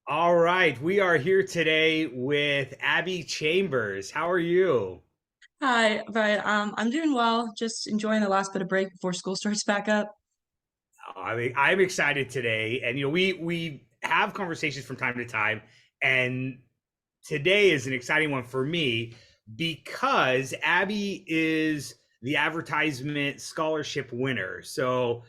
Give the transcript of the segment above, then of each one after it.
All right, we are here today with Abby Chambers. How are you? Hi, but I'm doing well. Just enjoying the last bit of break before school starts back up. I mean, I'm excited today, and we have conversations from time to time, and today is an exciting one for me because Abby is the AdvertiseMint scholarship winner. So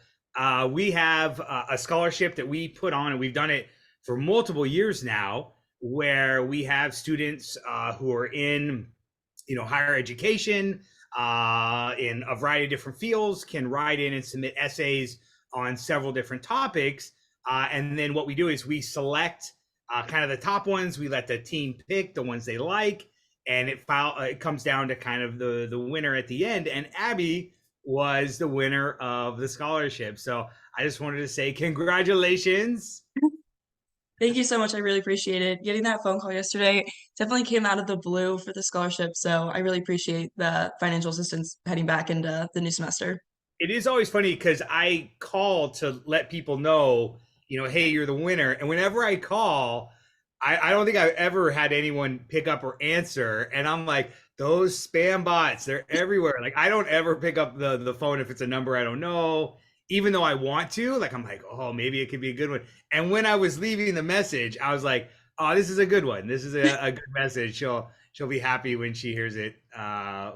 we have a scholarship that we put on, and we've done it for multiple years now, where we have students who are in higher education in a variety of different fields can write in and submit essays on several different topics, and then what we do is we select kind of the top ones. We let the team pick the ones they like, and it comes down to kind of the winner at the end. And Abby was the winner of the scholarship. So I just wanted to say congratulations. Thank you so much. I really appreciate it. Getting that phone call yesterday definitely came out of the blue for the scholarship, so I really appreciate the financial assistance heading back into the new semester. It is always funny because I call to let people know, hey, you're the winner. And whenever I call, I don't think I've ever had anyone pick up or answer. And I'm like, those spam bots, they're everywhere. Like, I don't ever pick up the phone if it's a number I don't know, even though I want to. Like, I'm like, oh, maybe it could be a good one. And when I was leaving the message, I was like, oh, this is a good one. This is a good message. She'll be happy when she hears it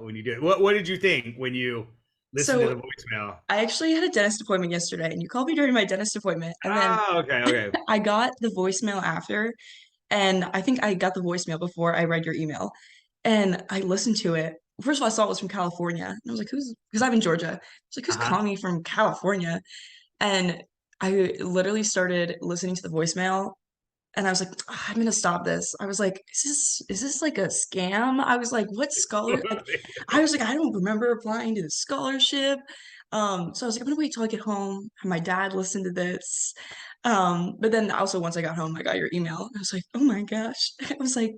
when you do it. What did you think when you listen to the So voicemail? I actually had a dentist appointment yesterday, and you called me during my dentist appointment, and then Oh, okay, okay. I got the voicemail after, and I think I got the voicemail before I read your email. And I listened to it. First of all, I saw it was from California. And I was like, who's, because I'm in Georgia. I was like, who's Uh-huh. calling me from California? And I literally started listening to the voicemail and I was like, "Ah, I'm gonna stop this." I was like, is this like a scam? I was like, what scholar like I was like, I don't remember applying to the scholarship. So I was like, I'm gonna wait till I get home, have my dad listen to this. But then also once I got home, I got your email. I was like, oh my gosh. I was like,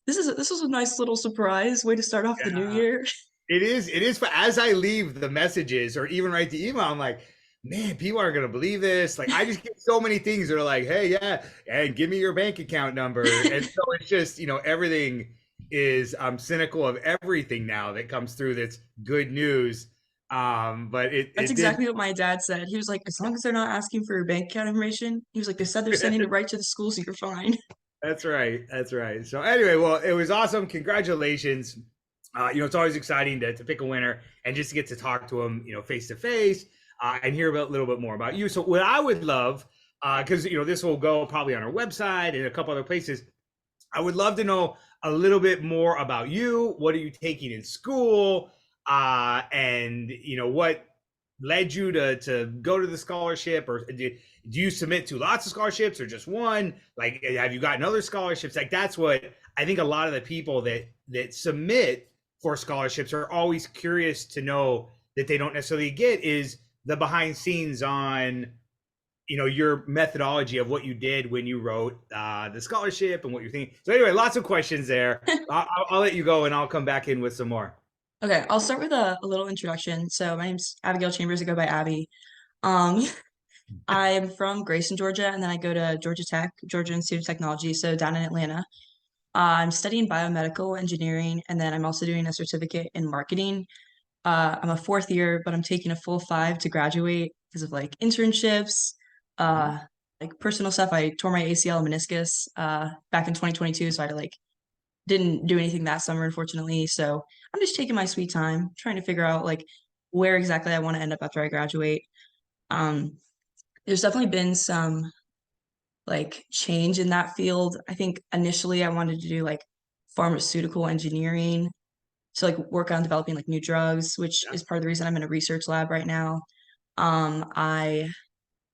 this was a nice little surprise way to start off the new Yeah. year. It is. But as I leave the messages or even write the email, I'm like, man, people aren't gonna believe this. Like, I just get so many things that are like, hey, yeah, and give me your bank account number. And so it's just, everything is. I'm cynical of everything now that comes through that's good news. But it That's it did. exactly what my dad said. He was like, as long as they're not asking for your bank account information, he was like, they said they're sending it right to the school, so you're fine. That's right. That's right. So anyway, well, it was awesome. Congratulations. It's always exciting to pick a winner and just to get to talk to them, face to face, and hear a little bit more about you. So what I would love, because this will go probably on our website and a couple other places. I would love to know a little bit more about you. What are you taking in school? And what led you to go to the scholarship, or do you submit to lots of scholarships or just one? Like, have you gotten other scholarships? Like, that's what I think a lot of the people that submit for scholarships are always curious to know that they don't necessarily get is the behind scenes on your methodology of what you did when you wrote the scholarship and what you're thinking. So anyway, lots of questions there. I'll let you go and I'll come back in with some more. Okay, I'll start with a little introduction. So my name's Abigail Chambers. I go by Abby. Um, I'm from Grayson, Georgia, and then I go to Georgia Tech, Georgia Institute of Technology, so down in Atlanta. I'm studying biomedical engineering, and then I'm also doing a certificate in marketing. I'm a fourth year, but I'm taking a full five to graduate because of like internships, Mhm. uh, like personal stuff. I tore my ACL and meniscus back in 2022, so I like didn't do anything that summer, unfortunately. So I'm just taking my sweet time, trying to figure out like where exactly I want to end up after I graduate. Um, there's definitely been some like change in that field. I think initially I wanted to do like pharmaceutical engineering, so like work on developing like new drugs, which Yeah. is part of the reason I'm in a research lab right now. I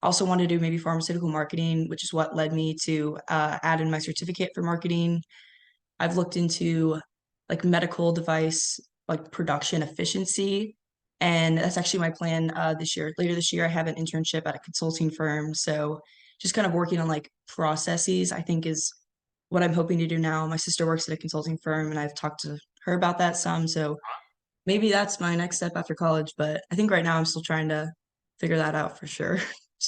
also wanted to do maybe pharmaceutical marketing, which is what led me to add in my certificate for marketing. I've looked into like medical device like production efficiency, and that's actually my plan this year. Later this year, I have an internship at a consulting firm, so just kind of working on like processes, I think is what I'm hoping to do now. My sister works at a consulting firm, and I've talked to her about that some, so maybe that's my next step after college. But I think right now I'm still trying to figure that out for sure.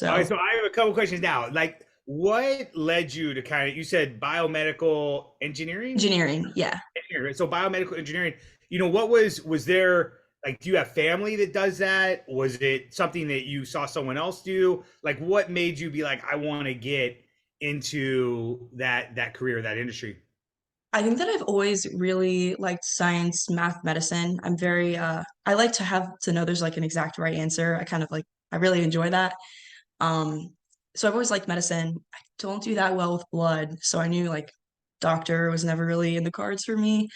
All right, So so I have a couple questions now. Like, what led you to kind of, you said biomedical engineering? Engineering, yeah. Engineering, right? So biomedical engineering, what was there, like, do you have family that does that? Was it something that you saw someone else do? Like, what made you be like, I want to get into that career, that industry? I think that I've always really liked science, math, medicine. I'm very I like to have to know there's like an exact right answer. I kind of like I really enjoy that. Um, so I've always liked medicine. I don't do that well with blood, so I knew like doctor was never really in the cards for me.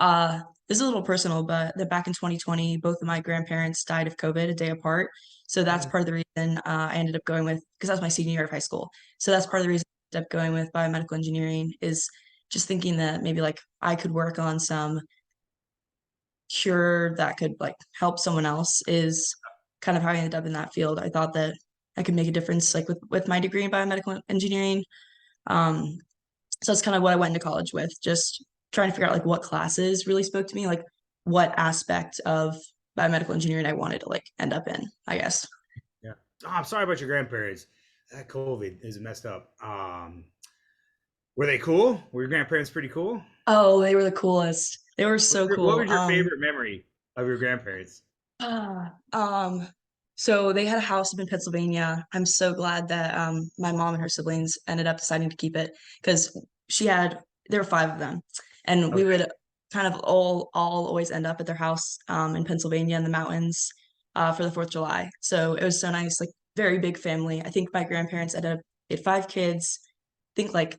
This is a little personal, but that back in 2020, both of my grandparents died of COVID a day apart. So that's Mm, part of the reason I ended up going with, because that was my senior year of high school. So that's part of the reason I ended up going with biomedical engineering is just thinking that maybe like I could work on some cure that could like help someone else is kind of how I ended up in that field. I thought that I could make a difference like with my degree in biomedical engineering. Um, so that's kind of what I went into college with, just trying to figure out like what classes really spoke to me, like what aspect of biomedical engineering I wanted to like end up in, I guess. yeah. Oh, I'm sorry about your grandparents. That COVID is messed up. Were they cool? Were your grandparents pretty cool? Oh, they were the coolest. They were so What cool. was your favorite memory of your grandparents? Ah, um, so they had a house up in Pennsylvania. I'm so glad that my mom and her siblings ended up deciding to keep it because she had there were five of them, and we Okay. would kind of all always end up at their house in Pennsylvania in the mountains for the 4th of July. So it was so nice, like very big family. I think my grandparents ended up had five kids. I think like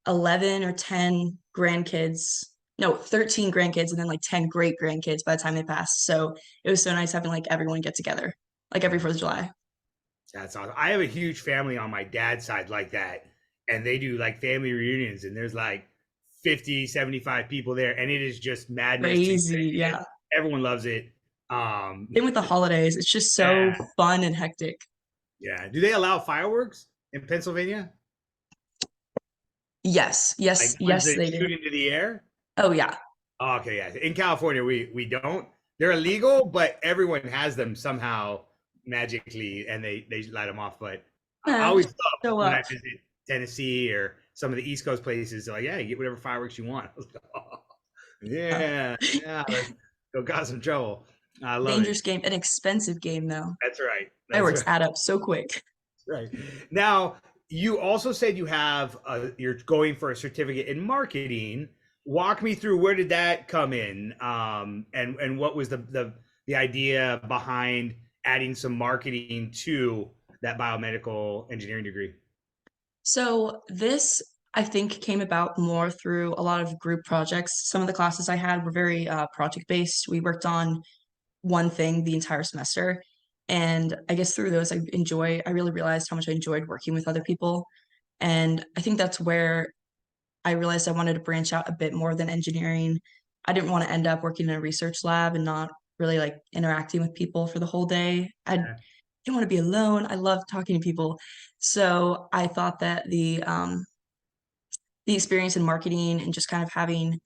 11 or 10 grandkids. No, 13 grandkids and then like 10 great grandkids by the time they passed. So it was so nice having like everyone get together, like every 4th of July. That's awesome. I have a huge family on my dad's side like that. And they do like family reunions, and there's like 50, 75 people there. And it is just madness. Crazy. Yeah. Everyone loves it. Same with the holidays. It's just so Yeah. fun and hectic. Yeah. Do they allow fireworks in Pennsylvania? Yes. Like Yes. ones Yes, that they do. shoot into the air? Oh, yeah. Oh, okay, yeah. In California, we don't. They're illegal, but everyone has them somehow magically, and they light them off. But I Yeah, always just love show when I up. visit Tennessee or some of the East Coast places. They're like, yeah, you get whatever fireworks you want. I was like, oh, Yeah. yeah, yeah. Let's go cause some trouble. I love it. Dangerous game, an expensive game though. That's right. That's Fireworks right. add up so quick. Right. Now, you also said you're going for a certificate in marketing. Walk me through, where did that come in? And what was the idea behind adding some marketing to that biomedical engineering degree? So this, I think, came about more through a lot of group projects. Some of the classes I had were very project based. We worked on one thing the entire semester. And I guess through those, I really realized how much I enjoyed working with other people. And I think that's where I realized I wanted to branch out a bit more than engineering. I didn't want to end up working in a research lab and not really like interacting with people for the whole day. I didn't want to be alone. I love talking to people. So I thought that the experience in marketing and just kind of having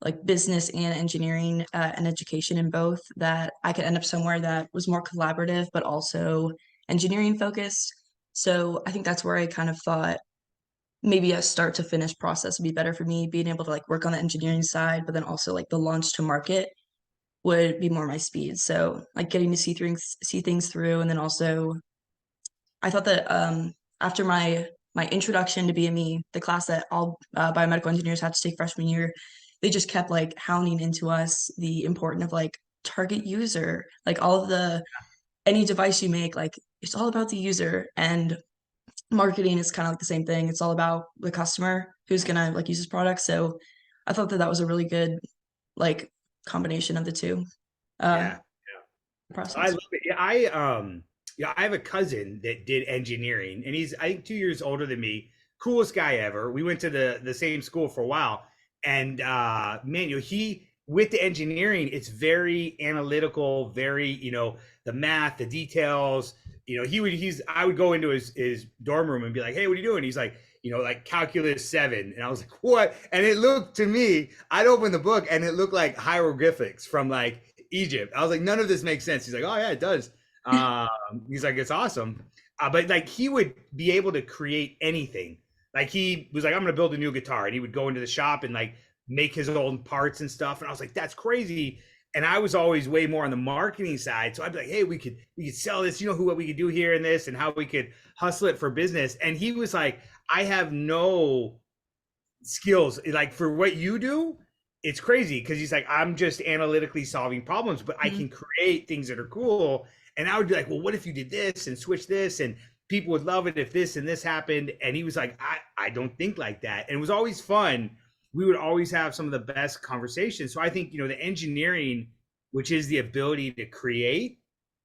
like business and engineering and education in both, that I could end up somewhere that was more collaborative but also engineering focused. So I think that's where I kind of thought maybe a start to finish process would be better for me, being able to like work on the engineering side, but then also like the launch to market would be more my speed. So like getting to see things through, and then also I thought that after my introduction to BME, the class that all biomedical engineers had to take freshman year, they just kept like hounding into us the importance of like target user, like all of the any device you make, like it's all about the user, and marketing is kind of like the same thing. It's all about the customer who's gonna like use this product. So I thought that that was a really good like combination of the two uh Yeah. I process. love it. Yeah, I have a cousin that did engineering, and he's, I think, 2 years older than me. Coolest guy ever. We went to the same school for a while, and man, he, with the engineering, it's very analytical, very, the math, the details. He's I would go into his dorm room and be like, "Hey, what are you doing?" He's like, like calculus 7, and I was like, "What?" And it looked to me, I'd open the book, and it looked like hieroglyphics from like Egypt. I was like, none of this makes sense. He's like, oh yeah, it does. He's like, it's awesome. But like he would be able to create anything. Like he was like, I'm gonna build a new guitar, and he would go into the shop and like make his own parts and stuff. And I was like, that's crazy. And I was always way more on the marketing side. So I'd be like, hey, we could sell this, you know, who what we could do here and this and how we could hustle it for business. And he was like, I have no skills like for what you do. It's crazy because he's like, I'm just analytically solving problems, but I Mhm. can create things that are cool. And I would be like, well, what if you did this and switch this, and people would love it if this and this happened. And he was like, I don't think like that. And it was always fun. We would always have some of the best conversations. So I think, you know, the engineering, which is the ability to create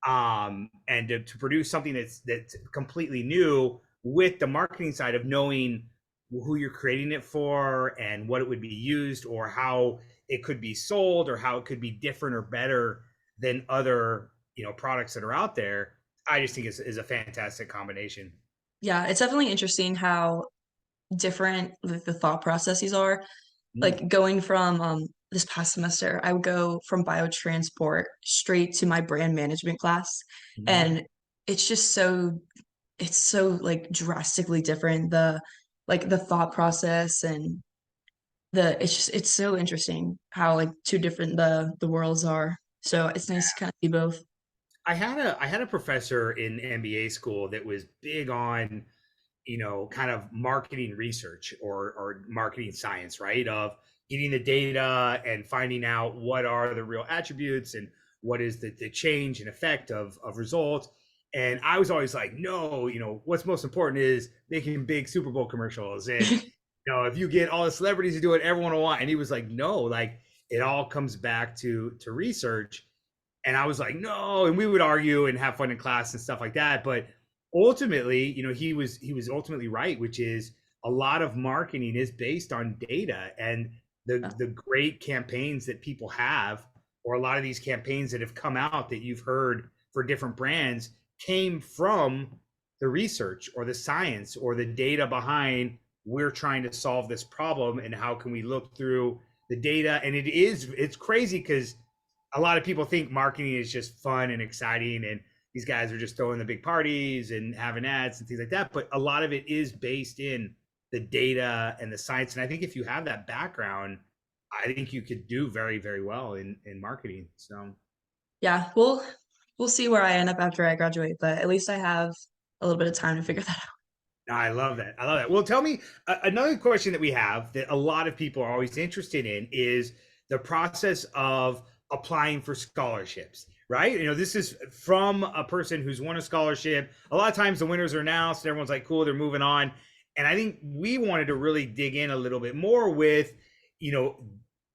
and to produce something that's completely new, with the marketing side of knowing who you're creating it for and what it would be used, or how it could be sold, or how it could be different or better than other, you know, products that are out there. I just think is a fantastic combination. Yeah, it's definitely interesting how different the thought processes are. Mm-hmm. Like going from this past semester, I would go from biotransport straight to my brand management class. Mm-hmm. And it's just so it's so like drastically different. The thought process and the it's so interesting how like two different the worlds are. So it's nice to kind of see both. I had a professor in MBA school that was big on, you know, kind of marketing research or marketing science, right? Of getting the data and finding out what are the real attributes and what is the change and effect of results. And I was always like, no, you know, what's most important is making big Super Bowl commercials. And, you know, if you get all the celebrities to do it, everyone will want. And he was like, no, like it all comes back to research. And I was like, no, and we would argue and have fun in class and stuff like that. But ultimately, you know, he was ultimately right, which is a lot of marketing is based on data, and the great campaigns that people have, or a lot of these campaigns that have come out that you've heard for different brands, came from the research or the science or the data behind, we're trying to solve this problem and how can we look through the data. And it's crazy because a lot of people think marketing is just fun and exciting, and these guys are just throwing the big parties and having ads and things like that. But a lot of it is based in the data and the science. And I think if you have that background, I think you could do very, very well in marketing. So Yeah, we'll see where I end up after I graduate, but at least I have a little bit of time to figure that out. I love that. I love that. Well, tell me another question that we have that a lot of people are always interested in is the process of applying for scholarships, right? You know, this is from a person who's won a scholarship. A lot of times the winners are announced and everyone's like, cool, they're moving on. And I think we wanted to really dig in a little bit more with, you know,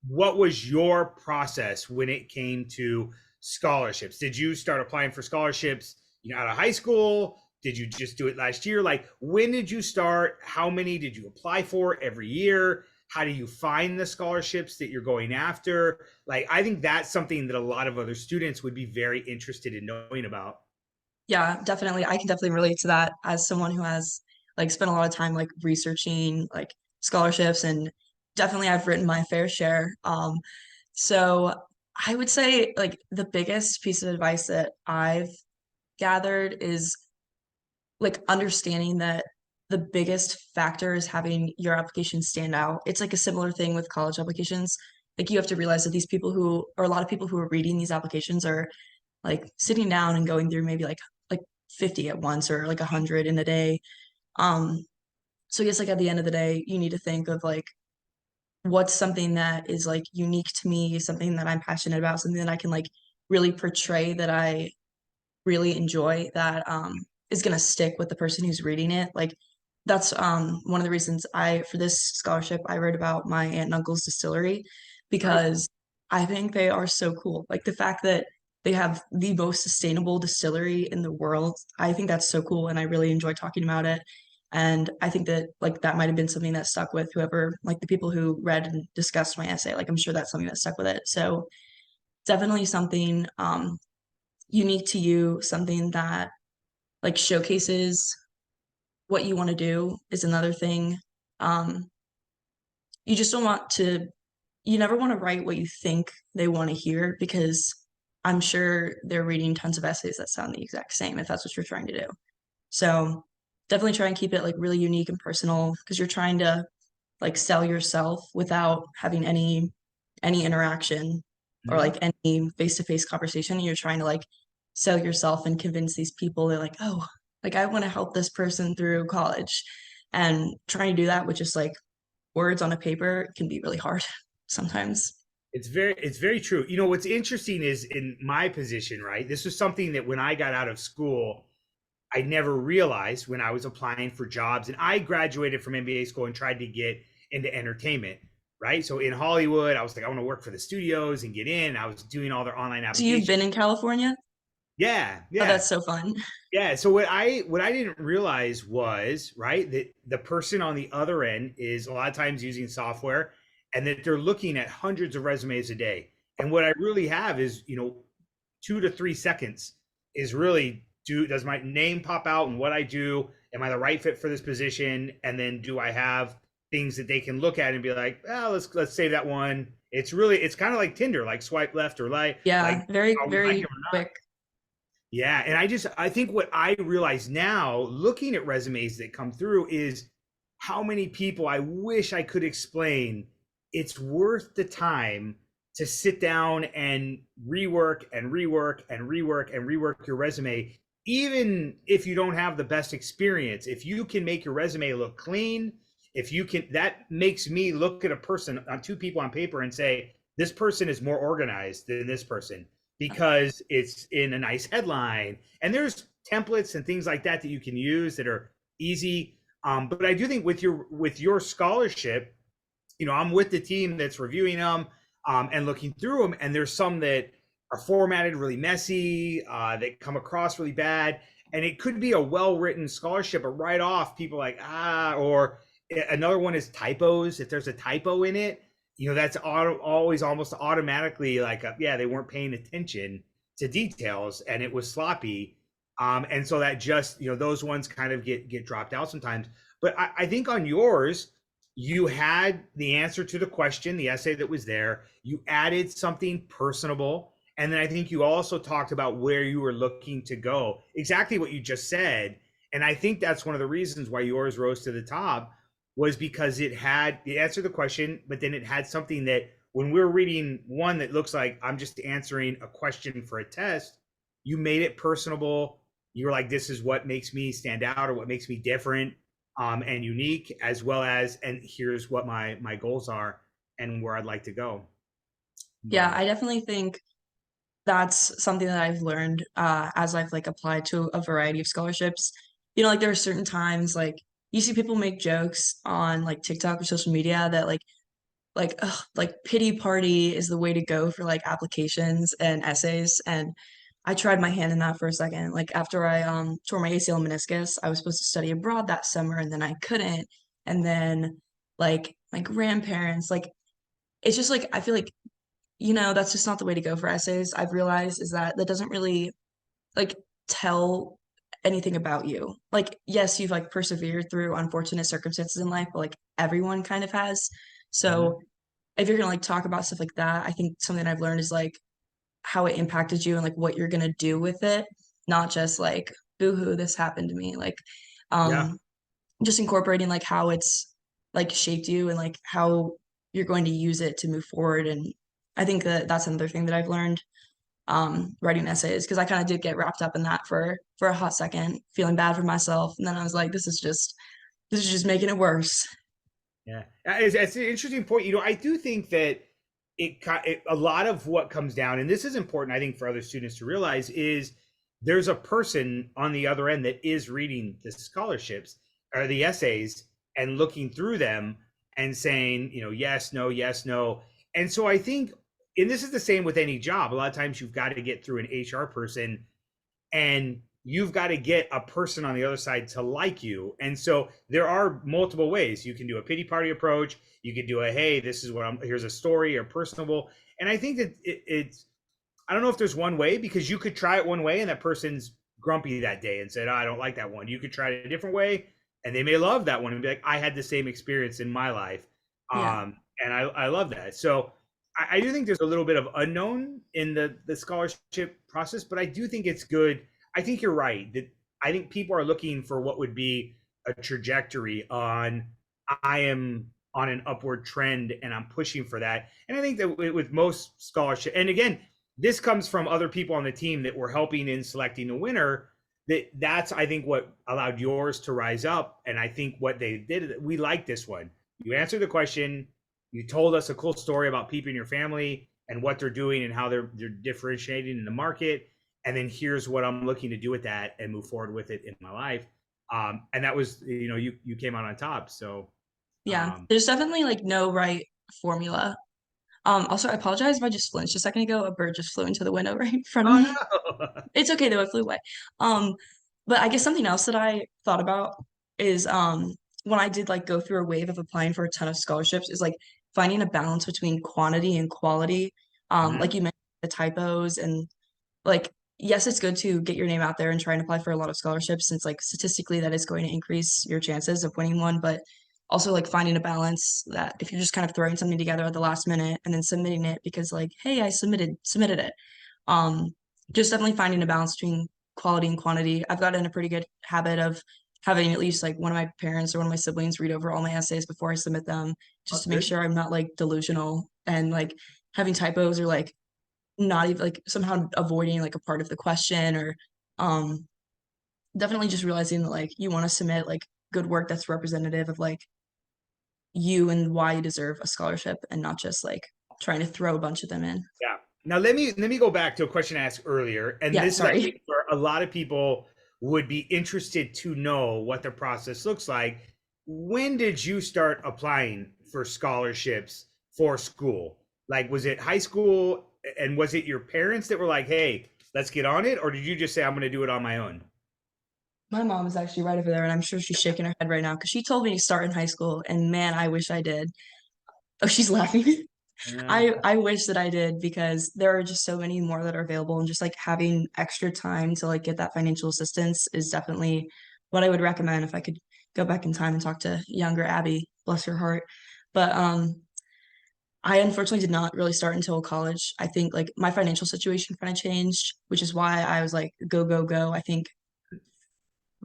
what was your process when it came to scholarships? Did you start applying for scholarships, you know, out of high school? Did you just do it last year? Like, when did you start? How many did you apply for every year? How do you find the scholarships that you're going after? Like, I think that's something that a lot of other students would be very interested in knowing about. Yeah, definitely. I can definitely relate to that as someone who has like spent a lot of time like researching like scholarships and definitely I've written my fair share. So I would say like the biggest piece of advice that I've gathered is like understanding that the biggest factor is having your application stand out. It's like a similar thing with college applications. Like you have to realize that these people who, or a lot of people who are reading these applications are like sitting down and going through maybe like 50 at once or like 100 in a day. Um, so I guess like at the end of the day, you need to think of like what's something that is like unique to me, something that I'm passionate about, something that I can like really portray that I really enjoy that is going to stick with the person who's reading it. Like that's one of the reasons I for this scholarship I read about my aunt and uncle's distillery Right. because I think they are so cool. Like the fact that they have the most sustainable distillery in the world. I think that's so cool and I really enjoy talking about it. And I think that like that might have been something that stuck with whoever like the people who read and discussed my essay. Like I'm sure that's something that stuck with it. So definitely something unique to you, something that like showcases what you want to do is another thing. Um, you just don't want to, you never want to write what you think they want to hear because I'm sure they're reading tons of essays that sound the exact same if that's what you're trying to do. So definitely try and keep it like really unique and personal because you're trying to like sell yourself without having any interaction or Mhm. like any face-to-face conversation. You're trying to like sell yourself and convince these people they're like, oh, like I want to help this person through college. And trying to do that with just like words on a paper can be really hard sometimes. It's very true. You know, what's interesting is in my position, right? This was something that when I got out of school, I never realized when I was applying for jobs. And I graduated from MBA school and tried to get into entertainment, right? So in Hollywood, I was like, I want to work for the studios and get in. I was doing all their online So you've applications. been in California? Yeah, Oh, yeah. that's so fun. Yeah, so what I didn't realize was, right, that the person on the other end is a lot of times using software and that they're looking at hundreds of resumes a day. And what I really have is, 2 to 3 seconds is really, does my name pop out and what I do? Am I the right fit for this position? And then do I have things that they can look at and be like, oh, let's save that one. It's kind of like Tinder, like swipe left or right, Yeah, like very, are we like very him or not? quick. Yeah, and I think what I realize now, looking at resumes that come through, is how many people I wish I could explain it's worth the time to sit down and rework and rework and rework and rework your resume, even if you don't have the best experience. If you can make your resume look clean, if you can, that makes me look at a person on two people on paper and say, this person is more organized than this person because it's in a nice headline. And there's templates and things like that that you can use that are easy. But I do think with your scholarship, I'm with the team that's reviewing them and looking through them, and there's some that are formatted really messy, that come across really bad, and it could be a well-written scholarship, but right off, people are like or another one is typos. If there's a typo in it, that's always almost automatically like, yeah, they weren't paying attention to details, and it was sloppy, and so that just those ones kind of get dropped out sometimes. But I think on yours you had the answer to the question, the essay that was there. You added something personable. And then I think you also talked about where you were looking to go, exactly what you just said. And I think that's one of the reasons why yours rose to the top was because it had the answer to the question, but then it had something that when we're reading one that looks like I'm just answering a question for a test, you made it personable. You were like, this is what makes me stand out or what makes me different and unique, as well as, and here's what my goals are and where I'd like to go. Yeah, But I definitely think that's something that I've learned as I've like applied to a variety of scholarships. Like there are certain times like you see people make jokes on like TikTok or social media that like ugh, like pity party is the way to go for like applications and essays. And I tried my hand in that for a second. Like after I tore my ACL and meniscus, I was supposed to study abroad that summer and then I couldn't. And then like my grandparents, like it's just like I feel like that's just not the way to go for essays. I've realized is that that doesn't really like tell anything about you. Like, yes, you've like persevered through unfortunate circumstances in life, but like everyone kind of has. mhm. So if you're gonna like talk about stuff like that, I think something I've learned is like how it impacted you and like what you're gonna do with it, not just like, boo-hoo, this happened to me. Like, Yeah, um, just incorporating like how it's like shaped you and like how you're going to use it to move forward. And I think that that's another thing that I've learned writing essays because I kind of did get wrapped up in that for a hot second, feeling bad for myself, and then I was like, this is just making it worse. yeah. It's an interesting point. I do think that a lot of what comes down, and this is important, I think, for other students to realize, is there's a person on the other end that is reading the scholarships or the essays and looking through them and saying, yes, no, yes, no. And so I think, and this is the same with any job. A lot of times you've got to get through an HR person and you've got to get a person on the other side to like you. And so there are multiple ways. You can do a pity party approach. You could do a, hey, this is what here's a story or personable. And I think that it's, I don't know if there's one way, because you could try it one way and that person's grumpy that day and said, oh, I don't like that one. You could try it a different way and they may love that one and be like, I had the same experience in my life. Yeah. And I love that. So I do think there's a little bit of unknown in the scholarship process, but I do think it's good. I think you're right that I think people are looking for what would be a trajectory on, I am on an upward trend and I'm pushing for that. And I think that with most scholarship, and again, this comes from other people on the team that were helping in selecting the winner, that's I think what allowed yours to rise up. And I think what they did, we like this one. You answered the question, you told us a cool story about people in your family and what they're doing and how they're differentiating in the market. And then here's what I'm looking to do with that and move forward with it in my life. And that was, you came out on top. So, Yeah, um, there's definitely like no right formula. Also, I apologize if I just flinched a second ago. A bird just flew into the window right in front of oh me. no. It's okay though, it flew away. Um, but I guess something else that I thought about is when I did like go through a wave of applying for a ton of scholarships is like finding a balance between quantity and quality. Like Mhm. you mentioned the typos and like yes, it's good to get your name out there and try and apply for a lot of scholarships since like statistically that is going to increase your chances of winning one, but also like finding a balance that if you're just kind of throwing something together at the last minute and then submitting it because like, hey, I submitted it. Um, just definitely finding a balance between quality and quantity. I've gotten a pretty good habit of having at least like one of my parents or one of my siblings read over all my essays before I submit them, just That's to make good. sure I'm not like delusional and like having typos or like not even like somehow avoiding like a part of the question or um definitely just realizing that like you want to submit like good work that's representative of like you and why you deserve a scholarship and not just like trying to throw a bunch of them in. Yeah. Now let me go back to a question I asked earlier, and Yeah, this is I sorry. think where a lot of people would be interested to know what the process looks like. When did you start applying for scholarships for school? Like, was it high school, and was it your parents that were like, "Hey, let's get on it," or did you just say, "I'm going to do it on my own"? My mom is actually right over there and I'm sure she's shaking her head right now because she told me to start in high school and man, I wish I did. Oh, she's laughing. Yeah. I wish that I did because there are just so many more that are available and just like having extra time to like get that financial assistance is definitely what I would recommend if I could go back in time and talk to younger Abby, bless her heart. But I unfortunately did not really start until college. I think like my financial situation kind of changed, which is why I was like go go go. I think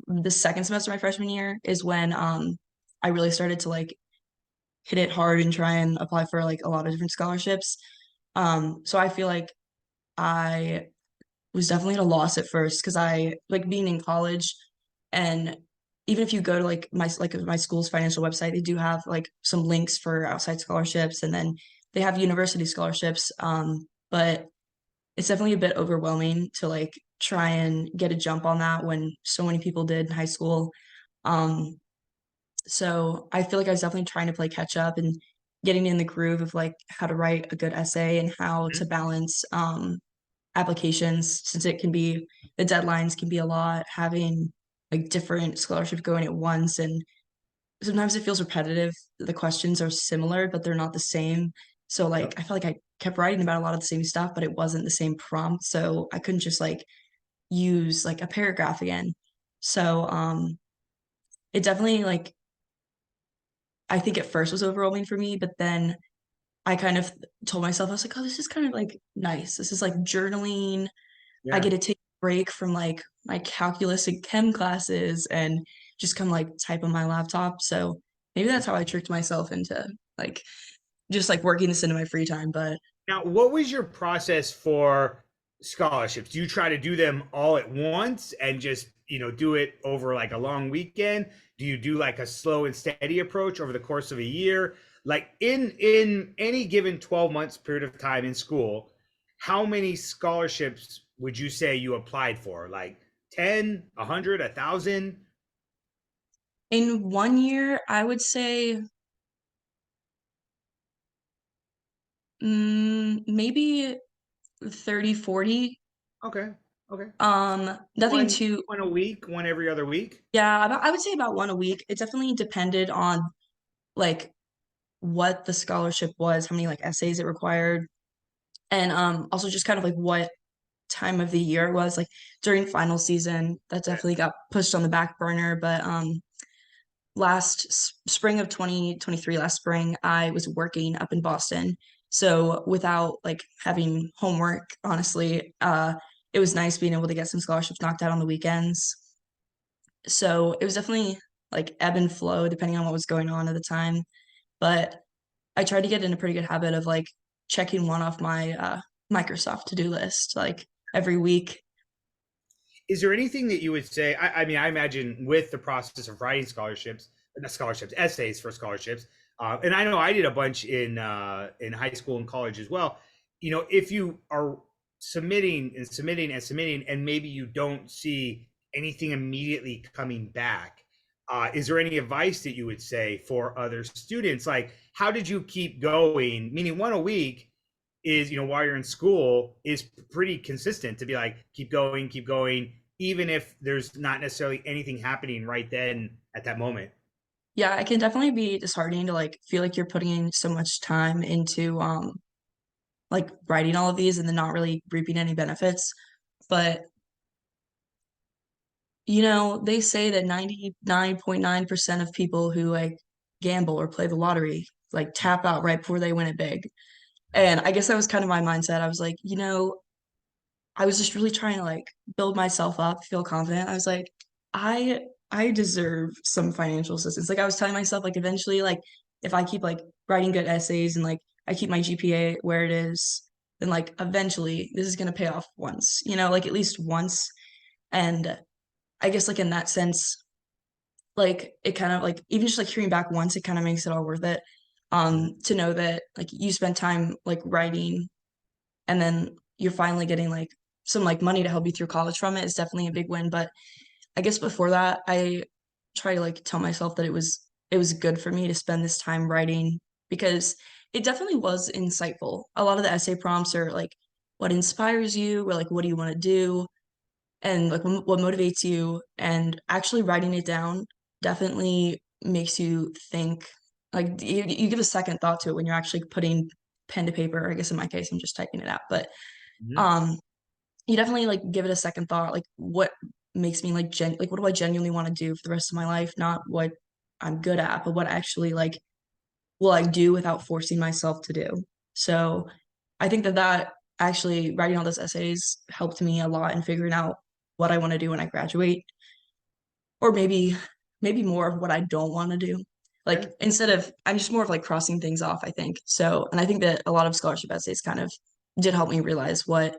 the second semester of my freshman year is when I really started to like hit it hard and try and apply for like a lot of different scholarships. So I feel like I was definitely at a loss at first because I like being in college and even if you go to like my school's financial website, they do have like some links for outside scholarships and then they have university scholarships. But it's definitely a bit overwhelming to like try and get a jump on that when so many people did in high school. Um, so I feel like I was definitely trying to play catch up and getting in the groove of like how to write a good essay and how to balance applications since it can be the deadlines can be a lot, having like different scholarships going at once and sometimes it feels repetitive. The questions are similar, but they're not the same. So Yep. like I felt like I kept writing about a lot of the same stuff, but it wasn't the same prompt. So I couldn't just like use like a paragraph again. So it definitely like I think at first was overwhelming for me, but then I kind of told myself, I was like, oh, this is kind of like nice. This is like journaling. I Yeah. get to take a break from like my calculus and chem classes and just come like type on my laptop. So maybe that's how I tricked myself into like just like working this into my free time. But Now, what was your process for scholarships? Do you try to do them all at once and just, do it over like a long weekend? Do you do like a slow and steady approach over the course of a year? Like in any given 12 months period of time in school, how many scholarships would you say you applied for? Like 10, 100, 1,000? in 1 year, I would say maybe 30, 40. Okay. Okay. Nothing One too, one a week, one every other week. yeah, I would say about one a week. It definitely depended on like what the scholarship was, how many like essays it required, and also just kind of like what time of the year it was. Like during final season, that Okay. definitely got pushed on the back burner. But spring of 2023, last spring, I was working up in Boston. So without like having homework, honestly, it was nice being able to get some scholarships knocked out on the weekends. So it was definitely like ebb and flow depending on what was going on at the time. But I tried to get in a pretty good habit of like checking one off my Microsoft to-do list like every week. Is there anything that you would say? I mean, I imagine with the process of writing scholarships, not scholarships, essays for scholarships, and I know I did a bunch in high school and college as well. You know, if you are submitting and submitting and submitting, and maybe you don't see anything immediately coming back, is there any advice that you would say for other students? Like, how did you keep going? Meaning, one a week is, while you're in school, is pretty consistent to be like, keep going, even if there's not necessarily anything happening right then at that moment. Yeah, it can definitely be disheartening to like feel like you're putting in so much time into like writing all of these and then not really reaping any benefits. But they say that 99.9% of people who like gamble or play the lottery like tap out right before they win it big. And I guess that was kind of my mindset. I was like, I was just really trying to like build myself up, feel confident. I was like, I I deserve some financial assistance. Like I was telling myself like eventually like if I keep like writing good essays and like I keep my GPA where it is, then like eventually this is gonna pay off once, like at least once. And I guess like in that sense, like it kind of like even just like hearing back once, it kind of makes it all worth it. Mhm. To know that like you spent time like writing and then you're finally getting like some like money to help you through college from it is definitely a big win. But I guess before that, I try to like tell myself that it was good for me to spend this time writing because it definitely was insightful. A lot of the essay prompts are like what inspires you or like what do you want to do and like what motivates you and actually writing it down definitely makes you think like you give a second thought to it when you're actually putting pen to paper. I guess in my case I'm just typing it out, but Mhm. um you definitely like give it a second thought like what makes me like like what do I genuinely want to do for the rest of my life, not what I'm good at but what actually like will I do without forcing myself to do. So I think that actually writing all those essays helped me a lot in figuring out what I want to do when I graduate, or maybe more of what I don't want to do. Yeah. Like instead of I'm just more of like crossing things off, I think. So, and I think that a lot of scholarship essays kind of did help me realize what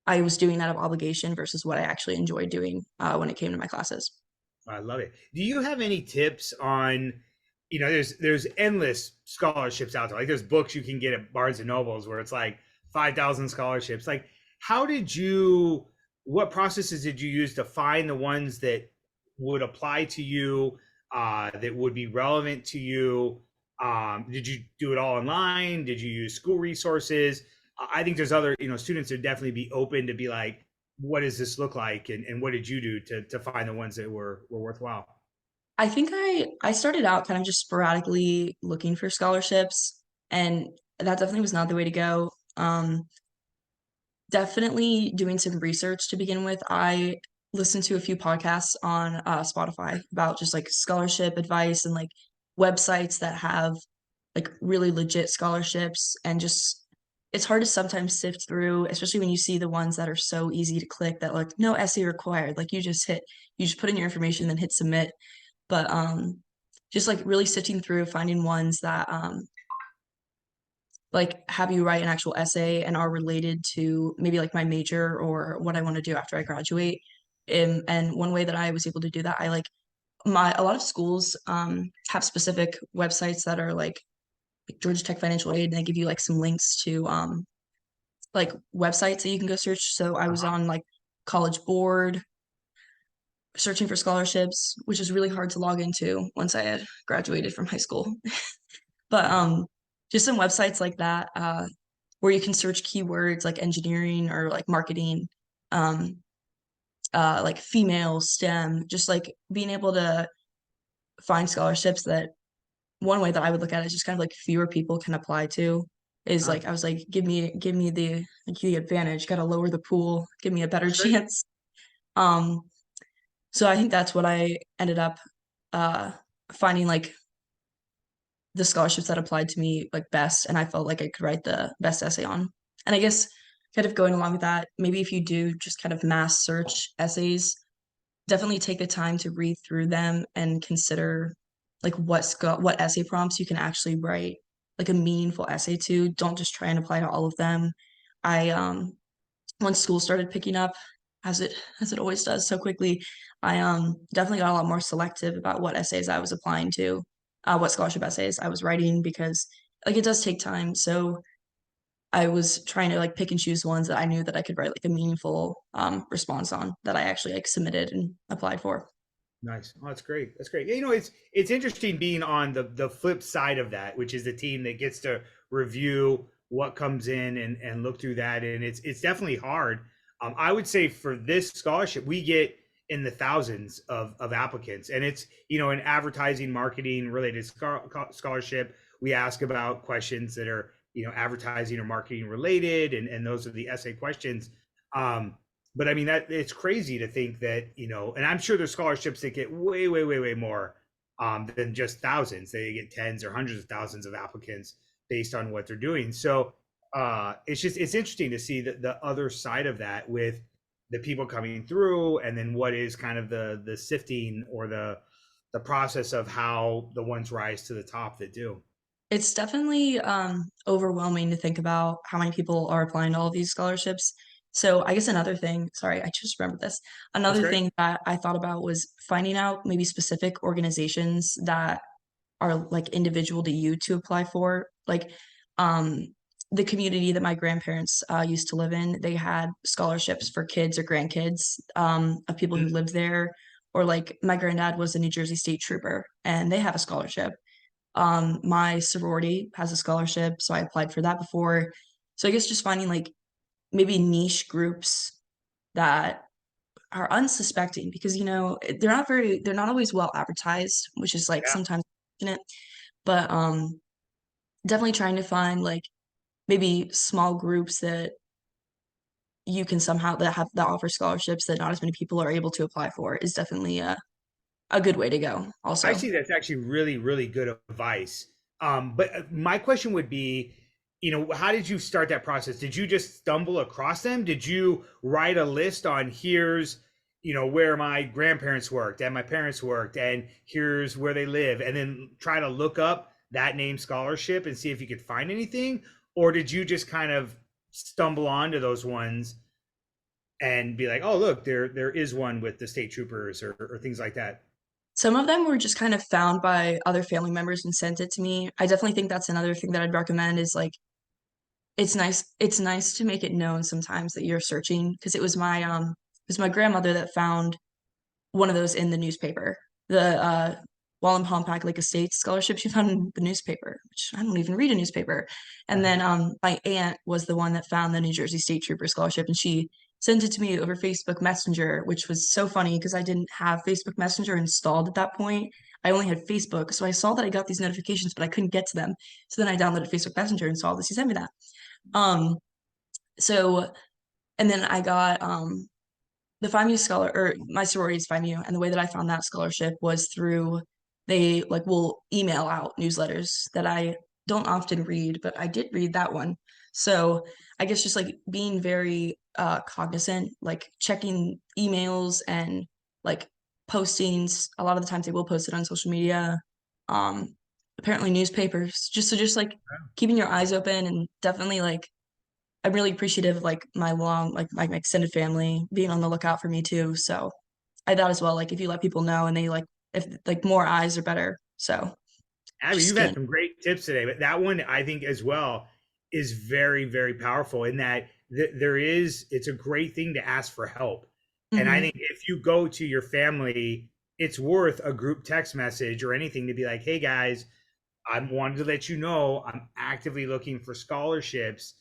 I was doing out of obligation versus what I actually enjoyed doing when it came to my classes. I love it. Do you have any tips on, there's endless scholarships out there. Like there's books you can get at Barnes and Nobles where it's like 5,000 scholarships. Like, how did you, what processes did you use to find the ones that would apply to you, that would be relevant to you? Did you do it all online? Did you use school resources? I think there's other, students would definitely be open to be like, what does this look like, and what did you do to find the ones that were worthwhile? I think I started out kind of just sporadically looking for scholarships, and that definitely was not the way to go. Definitely doing some research to begin with. I listened to a few podcasts on Spotify about just like scholarship advice and like websites that have like really legit scholarships and just it's hard to sometimes sift through, especially when you see the ones that are so easy to click that like no essay required. Like you just put in your information, then hit submit. But just like really sifting through, finding ones that like have you write an actual essay and are related to maybe like my major or what I want to do after I graduate. And one way that I was able to do that, I like my a lot of schools have specific websites that are like Georgia Tech Financial Aid, and they give you like some links to like websites that you can go search. So I was Uh-huh. on like College Board searching for scholarships, which is really hard to log into once I had graduated from high school. But just some websites like that where you can search keywords like engineering or like marketing, um, like female STEM, just like being able to find scholarships that one way that I would look at it is just kind of like fewer people can apply to is Uh, like I was like give me the advantage, got to lower the pool, give me a better that's great. chance. Um so I think that's what I ended up uh finding like the scholarships that applied to me like best and I felt like I could write the best essay on. And I guess kind of going along with that, maybe if you do just kind of mass search essays, definitely take the time to read through them and consider like what essay prompts you can actually write like a meaningful essay to. Don't just try and apply to all of them. I Once school started picking up, as it always does so quickly, I definitely got a lot more selective about what essays I was applying to, what scholarship essays I was writing because like it does take time. So I was trying to like pick and choose ones that I knew that I could write like a meaningful response on that I actually like submitted and applied for. Nice. Oh, that's great. That's great. Yeah, it's interesting being on the flip side of that, which is the team that gets to review what comes in and look through that, and it's definitely hard. I would say for this scholarship, we get in the thousands of applicants, and it's an advertising marketing related scholarship. We ask about questions that are advertising or marketing related, and those are the essay questions. But I mean that it's crazy to think that and I'm sure there's scholarships that get way, way, way, way more than just thousands. They get tens or hundreds of thousands of applicants based on what they're doing. So it's interesting to see the other side of that with the people coming through, and then what is kind of the sifting or the process of how the ones rise to the top that do. It's definitely overwhelming to think about how many people are applying to all of these scholarships. So I guess another thing, sorry, I just remembered this. That's Another great. thing that I thought about was finding out maybe specific organizations that are like individual to you to apply for. Like um the community that my grandparents used to live in, they had scholarships for kids or grandkids of people who lived there. Or like my granddad was a New Jersey State Trooper and they have a scholarship. My sorority has a scholarship, so I applied for that before. So I guess just finding like maybe niche groups that are unsuspecting because they're not always well advertised, which is like Yeah. sometimes unfortunate. But definitely trying to find like maybe small groups that you can somehow that offer scholarships that not as many people are able to apply for is definitely a good way to go I also. see that's actually really, really good advice. But my question would be, how did you start that process? Did you just stumble across them? Did you write a list on where my grandparents worked and my parents worked, and here's where they live, and then try to look up that name scholarship and see if you could find anything? Or did you just kind of stumble onto those ones and be like, oh, look, there is one with the state troopers or things like that? Some of them were just kind of found by other family members and sent it to me. I definitely think that's another thing that I'd recommend is like it's nice to make it known sometimes that you're searching because it was my grandmother that found one of those in the newspaper. The Wallenpaupack Lake Estates scholarship she found in the newspaper, which I don't even read a newspaper. And then my aunt was the one that found the New Jersey State Trooper scholarship, and she sent it to me over Facebook Messenger, which was so funny because I didn't have Facebook Messenger installed at that point. I only had Facebook, so I saw that I got these notifications, but I couldn't get to them. So then I downloaded Facebook Messenger and saw this. He sent me that. Um, so and then I got the FIMU scholar or my sorority is FIMU, and the way that I found that scholarship was through they like will email out newsletters that I don't often read, but I did read that one. So I guess just like being very cognizant, like checking emails and like postings. A lot of the times they will post it on social media. Um, Apparently newspapers. Just like keeping your eyes open and definitely like I'm really appreciative of like my extended family being on the lookout for me too. So I thought as well, like if you let people know and they like if like more eyes are better. So I mean, just you've had scan. some great tips today, but that one I think as well is very, very powerful in that it's a great thing to ask for help. And I Hmm. think if you go to your family, it's worth a group text message or anything to be like, hey guys, I wanted to let you know I'm actively looking for scholarships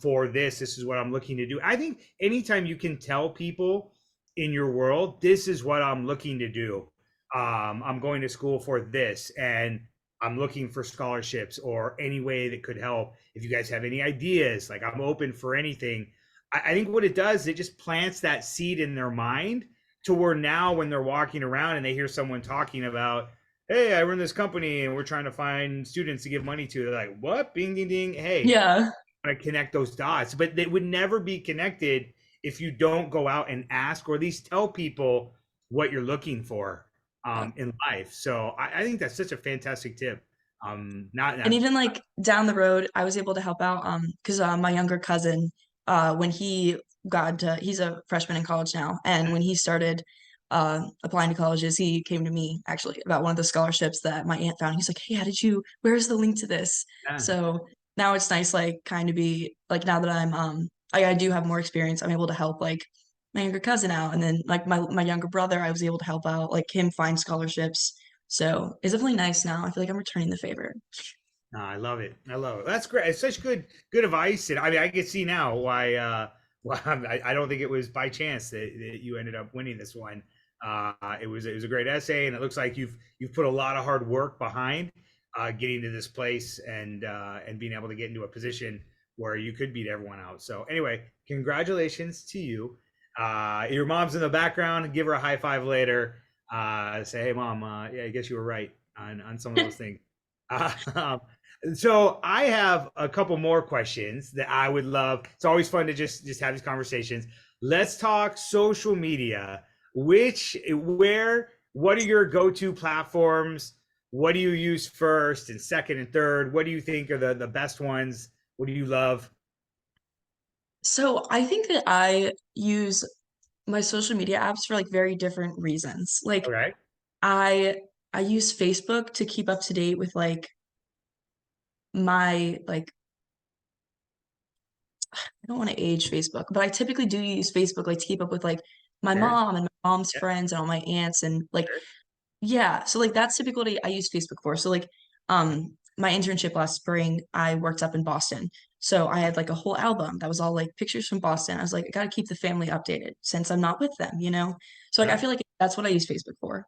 for this. This is what I'm looking to do. I think anytime you can tell people in your world, this is what I'm looking to do. I'm going to school for this, and I'm looking for scholarships or any way that could help. If you guys have any ideas, like I'm open for anything. I think what it does, it just plants that seed in their mind to where now when they're walking around and they hear someone talking about, hey, I run this company and we're trying to find students to give money to. They're like, what? Bing, ding, ding. Hey, Yeah. I want to connect those dots. But they would never be connected if you don't go out and ask or at least tell people, what you're looking for Yeah. in life. So I think that's such a fantastic tip. And Not even like down the road, I was able to help out because my younger cousin, when he got to, he's a freshman in college now, and when he started applying to colleges, he came to me actually about one of the scholarships that my aunt found. He's like, "Hey, how did you? Where's the link to this?" yeah. So now it's nice, like, kind of be like now that I do have more experience, I'm able to help like my younger cousin out, and then like my younger brother, I was able to help out like him find scholarships. So it's definitely nice now. I feel like I'm returning the favor. No, I love it. I love it. That's great. It's such good advice. And I mean, I can see now why why I don't think it was by chance that you ended up winning this one. It was a great essay, and it looks like you've put a lot of hard work behind getting to this place and being able to get into a position where you could beat everyone out. So anyway, congratulations to you. Your mom's in the background. Give her a high five later. Say, hey, mom. Yeah, I guess you were right on some of those things. Um, so I have a couple more questions that I would love. It's always fun to just have these conversations. Let's talk social media. What are your go-to platforms? What do you use first and second and third? What do you think are the best ones? What do you love? So I think that I use my social media apps for like very different reasons. Like Okay. I I use Facebook to keep up to date with like my like I don't want to age Facebook, but I typically do use Facebook like to keep up with like my Sure. mom and my mom's Yeah. friends and all my aunts and like Sure. yeah, so like that's typically what I use Facebook for. So like my internship last spring, I worked up in Boston. So I had like a whole album that was all like pictures from Boston. I was like, I gotta keep the family updated since I'm not with them, you know? So like I Yeah. feel like that's what I use Facebook for.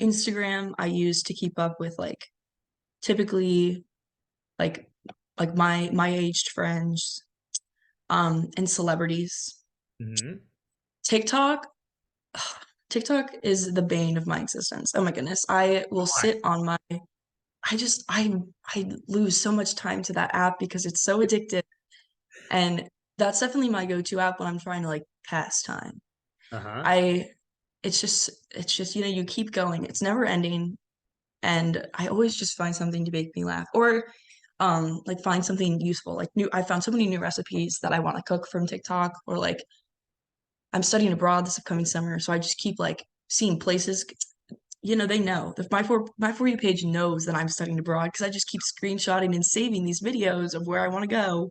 Instagram I use to keep up with like typically like my aged friends, and celebrities. Hmm. TikTok TikTok is the bane of my existence. Oh my goodness. I will sit on my I just I lose so much time to that app because it's so addictive, and that's definitely my go-to app when I'm trying to like pass time. Uh-huh. I it's just you keep going. It's never ending, and I always just find something to make me laugh or like find something useful. Like new I found so many new recipes that I want to cook from TikTok, or like I'm studying abroad this upcoming summer, so I just keep like seeing places. They know. My For You page knows that I'm studying abroad because I just keep screenshotting and saving these videos of where I want to go.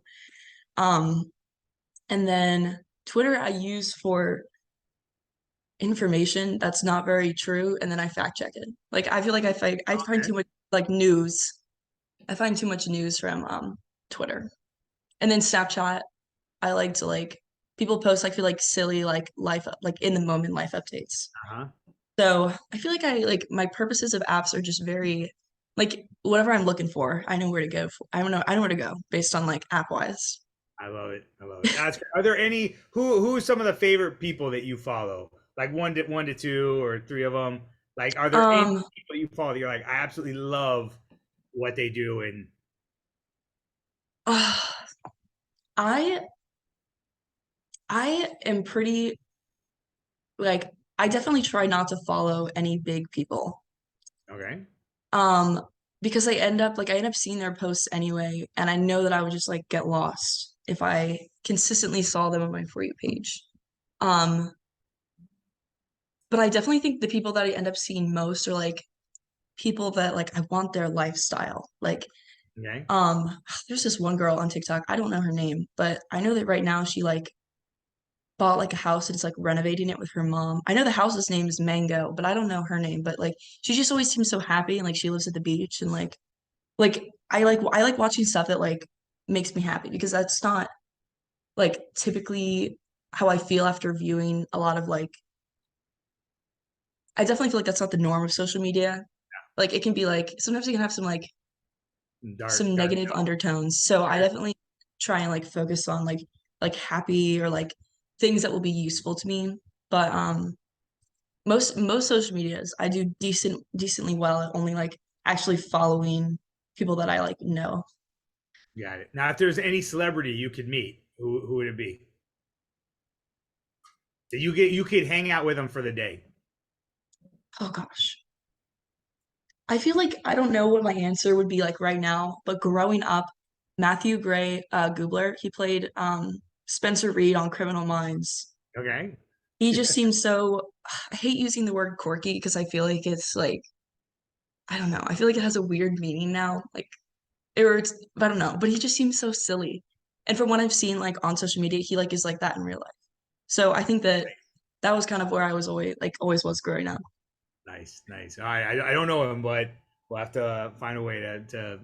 Um, and then Twitter I use for information that's not very true, and then I fact check it. Like I feel like I find Okay. too much like news. I find too much news from Twitter. And then Snapchat, I like to like people post I feel like silly like life like in the moment life updates. Uh-huh. So I feel like I like my purposes of apps are just very like whatever I'm looking for, I know where to go for. I know where to go based on like app wise. I love it. I love it. That's great. Are there any who are some of the favorite people that you follow? Like one to two or three of them? Like, are there any Um, people you follow that you're like, I absolutely love what they do? And I I am pretty like I definitely try not to follow any big people. okay, Um, because I end up seeing their posts anyway, and I know that I would just like get lost if I consistently saw them on my For You page. Um, but I definitely think the people that I end up seeing most are like people that like I want their lifestyle. Like, okay, there's this one girl on TikTok, I don't know her name, but I know that right now she like bought like a house and is like renovating it with her mom. I know the house's name is Mango, but I don't know her name, but like she just always seems so happy and like she lives at the beach and like I like watching stuff that like makes me happy because that's not like typically how I feel after viewing a lot of like I definitely feel like that's not the norm of social media. Like it can be like sometimes it can have some dark negative undertones. So I sure. definitely try and like focus on like happy or like things that will be useful to me. But most social medias I do decently well at only like actually following people that I like know. Got it. Now, if there's any celebrity you could meet, who would it be? So you could hang out with him for the day. Oh gosh. I feel like I don't know what my answer would be like right now, but growing up, Matthew Gray Gubler, he played Spencer Reed on Criminal Minds. Okay. He just seems so, I hate using the word quirky because I feel like it's like, I don't know. I feel like it has a weird meaning now. Like, or it's, I don't know, but he just seems so silly. And from what I've seen like on social media, he like is like that in real life. So I think that that was kind of where I was always was growing up. Nice, nice. All right, I don't know him, but we'll have to find a way to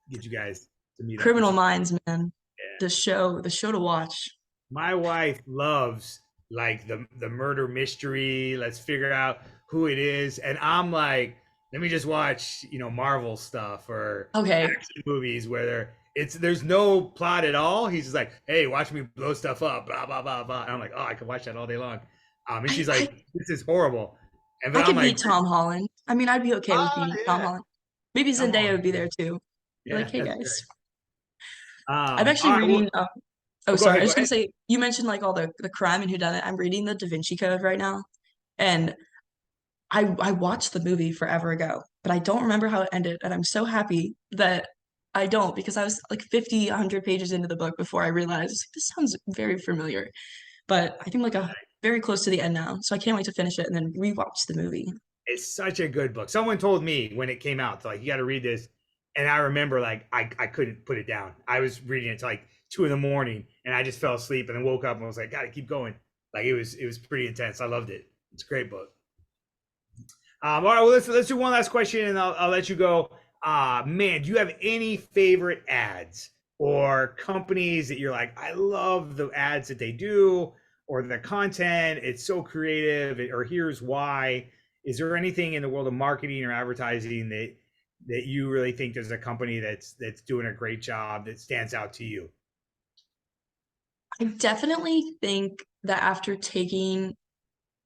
get you guys to meet up or Criminal something. Minds, man. Yeah. The show to watch. My wife loves like the murder mystery. Let's figure out who it is, and I'm like, let me just watch, Marvel stuff or Okay. action movies where there's no plot at all. He's just like, hey, watch me blow stuff up, blah blah blah blah. And I'm like, oh, I could watch that all day long. And I, she's like, I this is horrible. And but I I'm could like, beat Tom Holland. I mean, I'd be okay with beating Tom yeah, Holland. Maybe come Zendaya on, would be there too. Be like, yeah, hey that's guys. great. I'm All actually right, well, reading oh go sorry, I ahead, was go just gonna ahead. say you mentioned like all the crime and who done it. I'm reading the Da Vinci Code right now. And I watched the movie forever ago, but I don't remember how it ended. And I'm so happy that I don't because I was like 50, 100 pages into the book before I realized like, this sounds very familiar. But I think like a very close to the end now. So I can't wait to finish it and then rewatch the movie. It's such a good book. Someone told me when it came out, like, you got to read this. And I remember, like, I couldn't put it down. I was reading it till like 2 in the morning and I just fell asleep and then woke up and was like, gotta keep going. Like, it was pretty intense. I loved it. It's a great book. All right, well, let's do one last question and I'll let you go. Man, do you have any favorite ads or companies that you're like, I love the ads that they do or the content? It's so creative, or here's why. Is there anything in the world of marketing or advertising that you really think there's a company that's doing a great job that stands out to you? I definitely think that after taking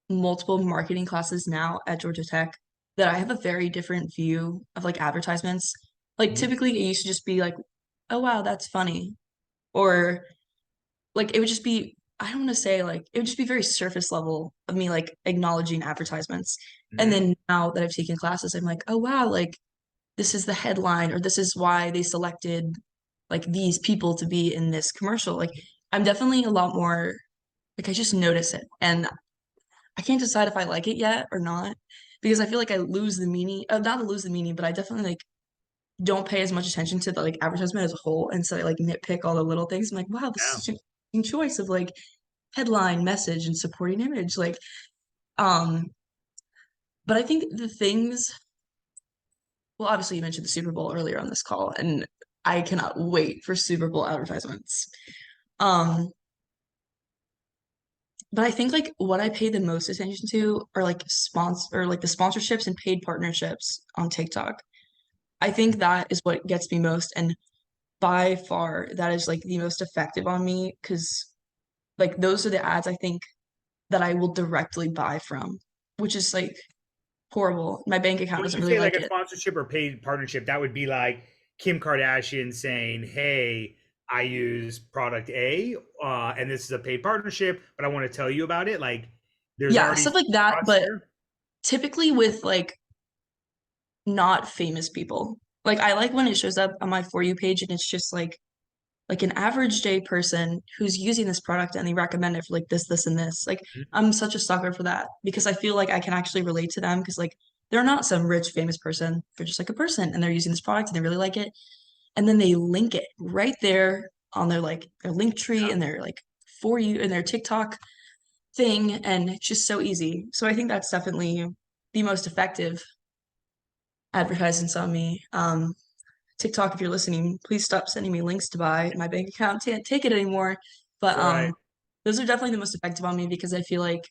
multiple marketing classes now at Georgia Tech, that I have a very different view of like advertisements. Like Mhm. typically it used to just be like, oh wow, that's funny. Or like it would just be, I don't want to say like it would just be very surface level of me like acknowledging advertisements. And Mhm. then now that I've taken classes, I'm like, oh wow, like this is the headline or this is why they selected like these people to be in this commercial. Like I'm definitely a lot more like I just notice it and I can't decide if I like it yet or not because I feel like I lose the meaning, not lose the meaning, but I definitely like don't pay as much attention to the like advertisement as a whole, and so I like nitpick all the little things. I'm like, wow, this is Yeah. such an interesting choice of like headline, message, and supporting image. Um, but I think the things, well, obviously you mentioned the Super Bowl earlier on this call, and I cannot wait for Super Bowl advertisements. Um, but I think like what I pay the most attention to are like sponsor or like the sponsorships and paid partnerships on TikTok. I think that is what gets me most, and by far that is like the most effective on me because like those are the ads I think that I will directly buy from, which is like horrible. My bank account When doesn't you really say like like a it. sponsorship or paid partnership, that would be like Kim Kardashian saying, "Hey, I use product A, and this is a paid partnership, but I want to tell you about it." Like, there's Yeah, already stuff like that, trust but there. typically with like not famous people. Like I like when it shows up on my For You page and it's just like an average day person who's using this product and they recommend it for like this, and this. Like I'm such a sucker for that because I feel like I can actually relate to them because like they're not some rich famous person. They're just like a person and they're using this product and they really like it. And then they link it right there on their like their link tree and their like For You and their TikTok thing. And it's just so easy. So I think that's definitely the most effective advertisements on me. TikTok, if you're listening, please stop sending me links to buy. My bank account can't take it anymore. But That's right. those are definitely the most effective on me because I feel like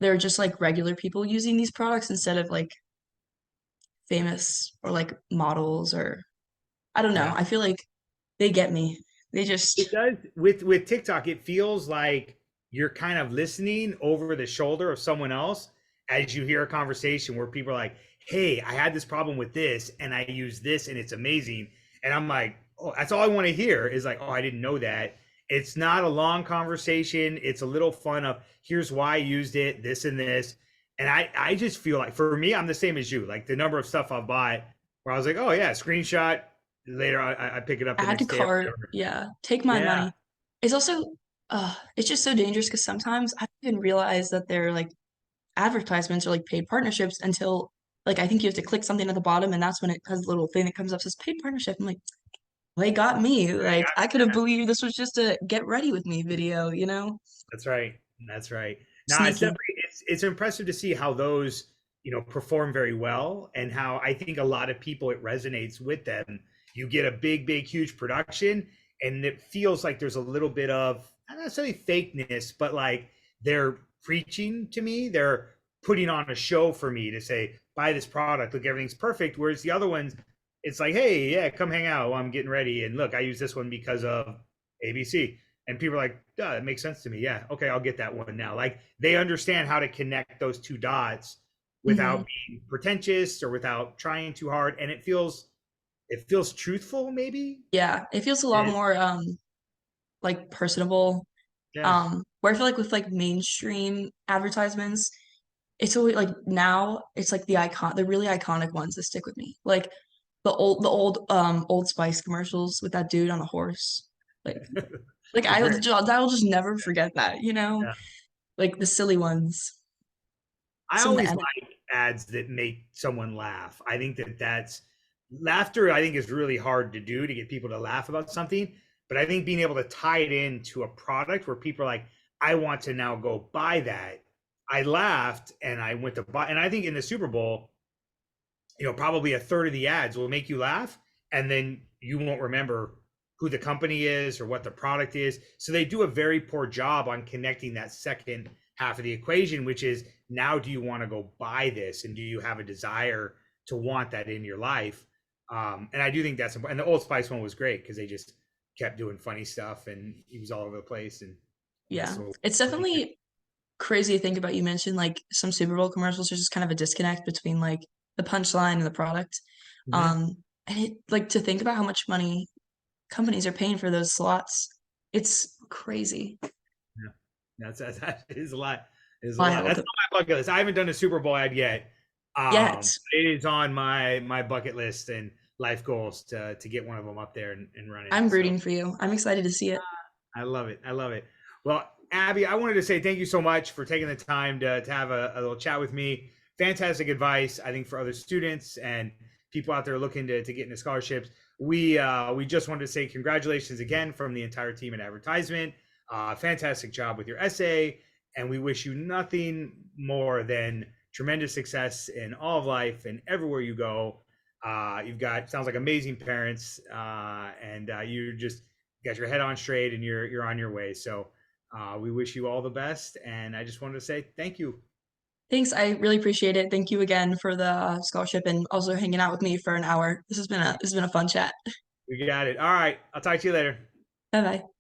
they're just like regular people using these products instead of like famous or like models or I don't know. Yeah. I feel like they get me. They It just does with TikTok. It feels like you're kind of listening over the shoulder of someone else as you hear a conversation where people are like, "Hey, I had this problem with this, and I use this, and it's amazing." And I'm like, "Oh, that's all I want to hear is like, oh, I didn't know that." It's not a long conversation. It's a little fun of here's why I used it, this and this. And I just feel like for me, I'm the same as you. Like the number of stuff I've bought where I was like, oh yeah, screenshot. Later I pick it up the Add to next day or cart. whatever. Yeah. Take my Yeah, money. It's also, it's just so dangerous because sometimes I didn't realize that they're like advertisements or like paid partnerships until like I think you have to click something at the bottom and that's when it has a little thing that comes up says paid partnership. I'm like, they got me. Like I could have believed this was just a get ready with me video, you know? that's right. That's right. Now it's Sneaky. definitely it's impressive to see how those perform very well, and how I think a lot of people it resonates with them. You get a big huge production, and it feels like there's a little bit of not necessarily fakeness, but like they're preaching to me. They're putting on a show for me to say buy this product. Look, everything's perfect. Whereas the other ones, it's like, hey, yeah, come hang out while I'm getting ready, and look, I use this one because of ABC. And people are like, duh, that makes sense to me. Yeah, okay, I'll get that one now. Like they understand how to connect those two dots Hmm. without being pretentious or without trying too hard. And it feels truthful, maybe. Yeah. It feels a lot And more like personable. yeah. Where I feel like with like mainstream advertisements, it's always like now it's like the really iconic ones that stick with me. Like the Old Spice commercials with that dude on the horse. Like I will just never forget that, you know? Yeah. Like the silly ones. I Some of the always edit. like ads that make someone laugh. I think that's laughter, I think is really hard to do to get people to laugh about something. But I think being able to tie it into a product where people are like, I want to now go buy that. I laughed and I went to buy, and I think in the Super Bowl, probably a third of the ads will make you laugh, and then you won't remember who the company is or what the product is. So they do a very poor job on connecting that second half of the equation, which is now do you want to go buy this, and do you have a desire to want that in your life? And I do think that's important. And the Old Spice one was great because they just kept doing funny stuff, and he was all over the place, and Yeah. so It's definitely crazy to think about. You mentioned like some Super Bowl commercials, there's just kind of a disconnect between like the punchline and the product. mm-hmm. And it like to think about how much money companies are paying for those slots. It's crazy. Yeah, that is a lot. It is a lot. That's Wild. on my bucket list. I haven't done a Super Bowl ad yet. Yet. It is on my bucket list and life goals to get one of them up there and run it. I'm So rooting for you. I'm excited to see it. I love it. I love it. Well, Abby, I wanted to say thank you so much for taking the time to have a little chat with me. Fantastic advice, I think, for other students and people out there looking to get into scholarships. We just wanted to say congratulations again from the entire team at AdvertiseMint. Fantastic job with your essay, and we wish you nothing more than tremendous success in all of life and everywhere you go. You've got sounds like amazing parents, and you just got your head on straight, and you're on your way. So we wish you all the best, and I just wanted to say thank you. Thanks. I really appreciate it. Thank you again for the scholarship and also hanging out with me for an hour. This has been a fun chat. You got it. All right, I'll talk to you later. Bye bye.